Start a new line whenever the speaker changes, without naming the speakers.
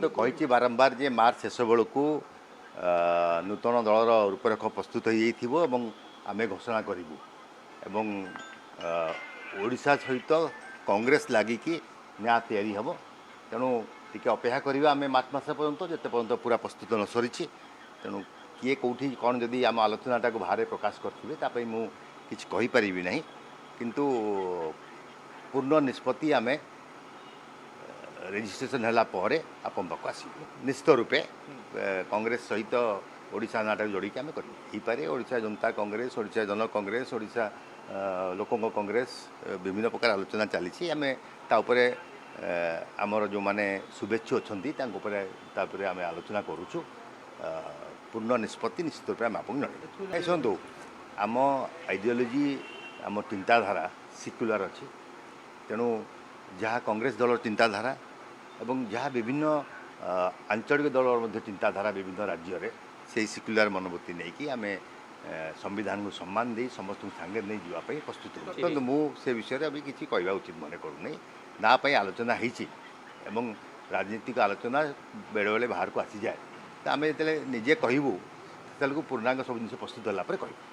तो कही बारंबार जे मार्च शेष बेलू नूतन दलर रूपरेख प्रस्तुत हो आम घोषणा करूँ ओडिशा सहित कांग्रेस लगिकी न्याय तैयारी हम तेणु टी अपेक्षा करवा आम मार्च मस पर्यंत जिते पर्यंत पूरा प्रस्तुत न सरी तेणु किए कौटी कौन जदि आम आलोचनाटा को बाहर प्रकाश करें मुझे कहीपरि ना किंतु पूर्ण निष्पत्ति आम रेजिस्ट्रेशन है आपण पाक आस निश्चित रूपे कांग्रेस सहित ओडिशा नाटा जोड़ी आम करें ओडिशा जनता कांग्रेस ओडिशा जन कांग्रेस ओडिशा लोकों कांग्रेस विभिन्न प्रकार आलोचना चली आम आमर जो मैंने शुभेच्छु अच्छा आम आलोचना करुचु पूर्ण निष्पत्ति निश्चित रूप आम आपको जन शुणु आम आइडियोलोजी आम चिंताधारा सिक्युलर अच्छी तेणु जहाँ कांग्रेस दल चिंताधारा एवं जहाँ विभिन्न आंचलिक दल चिंताधारा विभिन्न राज्य में से सिक्युलर मनोवृत्ति नहीं कि आम संविधान को सम्मान दे समस्त सांगे नहीं जावाई प्रस्तुत तो मुझे विषय अभी किसी कहवा उचित मन करूँ ना आलोचना होती राजनीतिक आलोचना बेले बेले बाहर को आसी जाए तो आम जो निजे कहूँ पूर्णांग सब जिन प्रस्तुत होगा कहूँ।